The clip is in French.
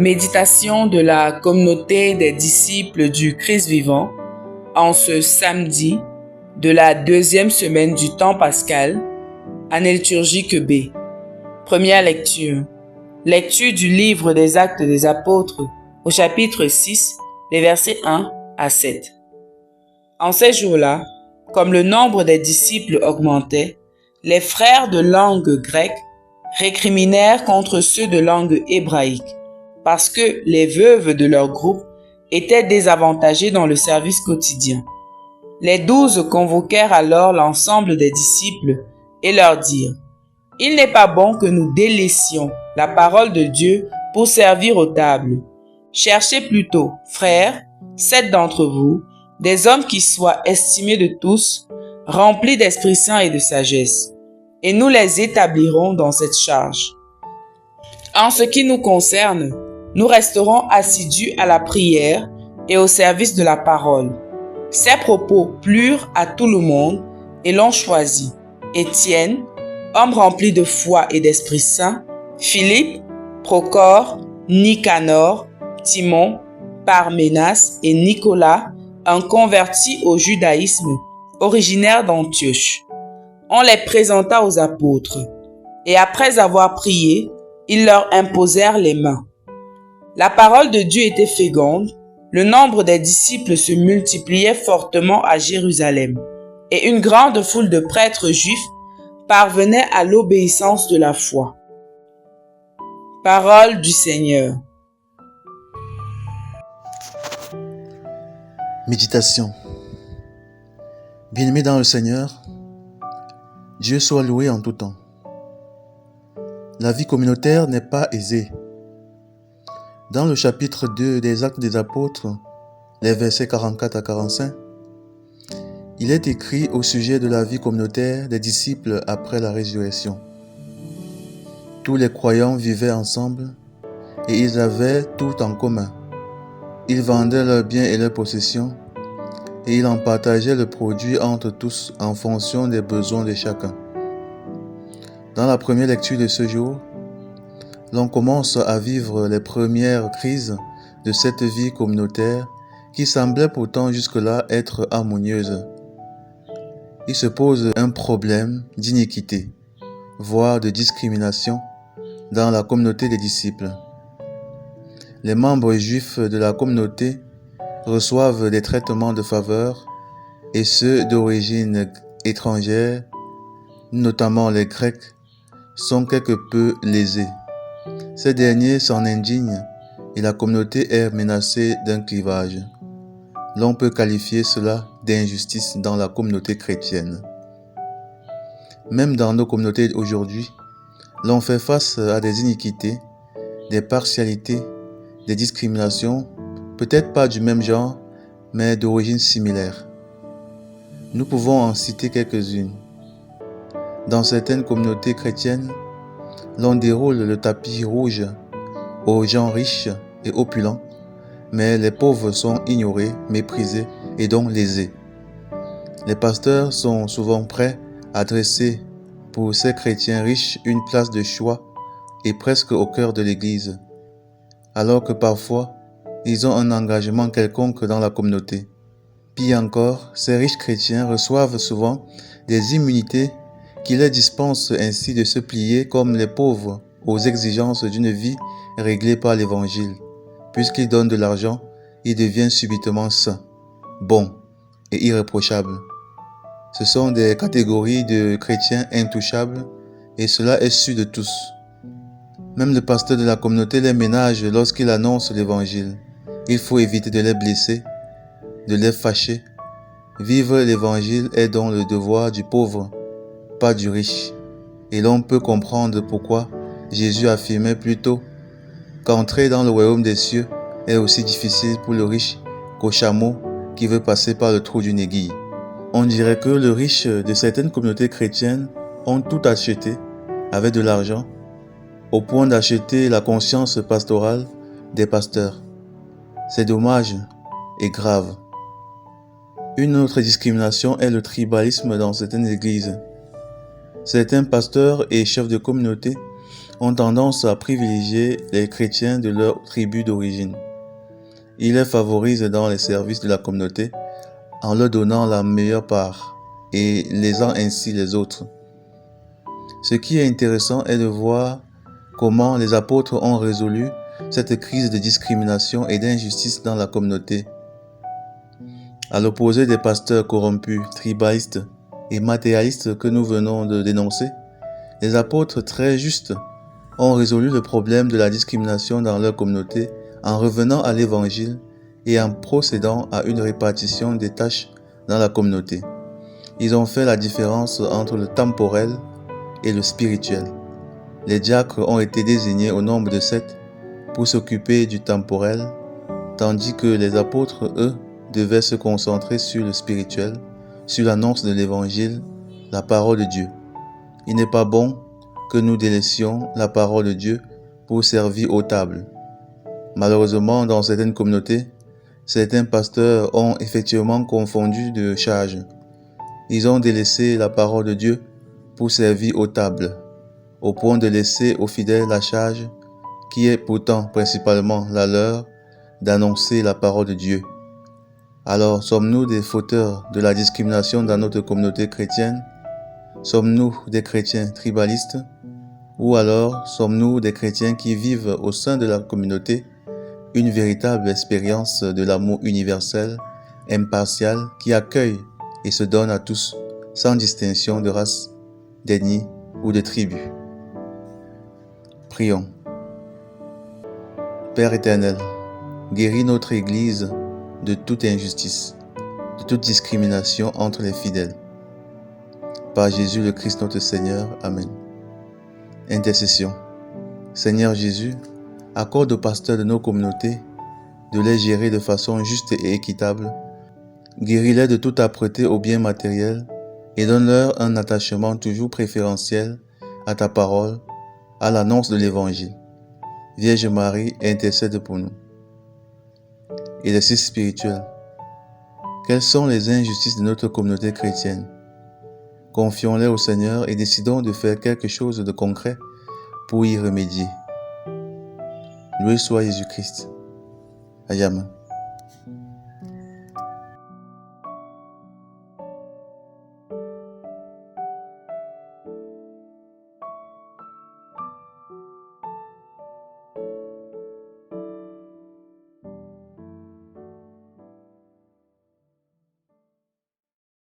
Méditation de la communauté des disciples du Christ vivant en ce samedi de la deuxième semaine du temps pascal, année liturgique B. Première lecture. Lecture du livre des Actes des Apôtres au chapitre 6, les versets 1 à 7. En ces jours-là, comme le nombre des disciples augmentait, les frères de langue grecque récriminèrent contre ceux de langue hébraïque, parce que les veuves de leur groupe étaient désavantagées dans le service quotidien. Les 12 convoquèrent alors l'ensemble des disciples et leur dirent: « Il n'est pas bon que nous délaissions la parole de Dieu pour servir aux tables. Cherchez plutôt, frères, 7 d'entre vous, des hommes qui soient estimés de tous, remplis d'Esprit Saint et de sagesse, et nous les établirons dans cette charge. En ce qui nous concerne, nous resterons assidus à la prière et au service de la parole. » Ces propos plurent à tout le monde et l'on choisit Étienne, homme rempli de foi et d'Esprit Saint, Philippe, Procor, Nicanor, Timon, Parménas et Nicolas, un converti au judaïsme, originaire d'Antioche. On les présenta aux apôtres, et après avoir prié, ils leur imposèrent les mains. La parole de Dieu était féconde, le nombre des disciples se multipliait fortement à Jérusalem, et une grande foule de prêtres juifs parvenait à l'obéissance de la foi. Parole du Seigneur. Méditation. Bien-aimés dans le Seigneur, Dieu soit loué en tout temps. La vie communautaire n'est pas aisée. Dans le chapitre 2 des Actes des Apôtres, les versets 44 à 45, il est écrit au sujet de la vie communautaire des disciples après la résurrection. Tous les croyants vivaient ensemble et ils avaient tout en commun. Ils vendaient leurs biens et leurs possessions et ils en partageaient le produit entre tous en fonction des besoins de chacun. Dans la première lecture de ce jour, l'on commence à vivre les premières crises de cette vie communautaire qui semblait pourtant jusque-là être harmonieuse. Il se pose un problème d'iniquité, voire de discrimination dans la communauté des disciples. Les membres juifs de la communauté reçoivent des traitements de faveur et ceux d'origine étrangère, notamment les Grecs, sont quelque peu lésés. Ces derniers s'en indignent et la communauté est menacée d'un clivage. L'on peut qualifier cela d'injustice dans la communauté chrétienne. Même dans nos communautés aujourd'hui, l'on fait face à des iniquités, des partialités, des discriminations, peut-être pas du même genre, mais d'origine similaire. Nous pouvons en citer quelques-unes. Dans certaines communautés chrétiennes, l'on déroule le tapis rouge aux gens riches et opulents, mais les pauvres sont ignorés, méprisés et donc lésés. Les pasteurs sont souvent prêts à dresser pour ces chrétiens riches une place de choix et presque au cœur de l'Église, alors que parfois, ils ont un engagement quelconque dans la communauté. Pire encore, ces riches chrétiens reçoivent souvent des immunités qui les dispensent ainsi de se plier comme les pauvres aux exigences d'une vie réglée par l'Évangile. Puisqu'ils donnent de l'argent, ils deviennent subitement saints, bons et irréprochables. Ce sont des catégories de chrétiens intouchables et cela est su de tous. Même le pasteur de la communauté les ménage lorsqu'il annonce l'Évangile. Il faut éviter de les blesser, de les fâcher. Vivre l'Évangile est donc le devoir du pauvre, pas du riche. Et l'on peut comprendre pourquoi Jésus affirmait plutôt qu'entrer dans le royaume des cieux est aussi difficile pour le riche qu'au chameau qui veut passer par le trou d'une aiguille. On dirait que les riches de certaines communautés chrétiennes ont tout acheté avec de l'argent, au point d'acheter la conscience pastorale des pasteurs. C'est dommage et grave. Une autre discrimination est le tribalisme dans certaines églises. Certains pasteurs et chefs de communauté ont tendance à privilégier les chrétiens de leur tribu d'origine. Ils les favorisent dans les services de la communauté en leur donnant la meilleure part et lésant ainsi les autres. Ce qui est intéressant est de voir comment les apôtres ont résolu cette crise de discrimination et d'injustice dans la communauté. À l'opposé des pasteurs corrompus, tribalistes et matérialistes que nous venons de dénoncer, les apôtres très justes ont résolu le problème de la discrimination dans leur communauté en revenant à l'Évangile et en procédant à une répartition des tâches dans la communauté. Ils ont fait la différence entre le temporel et le spirituel. Les diacres ont été désignés au nombre de 7 pour s'occuper du temporel, tandis que les apôtres, eux, devaient se concentrer sur le spirituel, sur l'annonce de l'Évangile, la parole de Dieu. Il n'est pas bon que nous délaissions la parole de Dieu pour servir aux tables. Malheureusement, dans certaines communautés, certains pasteurs ont effectivement confondu de charge. Ils ont délaissé la parole de Dieu pour servir aux tables, au point de laisser aux fidèles la charge, qui est pourtant principalement la leur, d'annoncer la parole de Dieu. Alors, sommes-nous des fauteurs de la discrimination dans notre communauté chrétienne? Sommes-nous des chrétiens tribalistes? Ou alors sommes-nous des chrétiens qui vivent au sein de la communauté une véritable expérience de l'amour universel, impartial, qui accueille et se donne à tous, sans distinction de race, d'ethnie ou de tribu? Prions. Père éternel, guéris notre Église de toute injustice, de toute discrimination entre les fidèles. Par Jésus le Christ notre Seigneur. Amen. Intercession. Seigneur Jésus, accorde aux pasteurs de nos communautés de les gérer de façon juste et équitable. Guéris-les de toute âpreté au bien matériel et donne-leur un attachement toujours préférentiel à ta parole, à l'annonce de l'Évangile. Vierge Marie, intercède pour nous. Exercice spirituel. Quelles sont les injustices de notre communauté chrétienne? Confions-les au Seigneur et décidons de faire quelque chose de concret pour y remédier. Loué soit Jésus-Christ. Amen.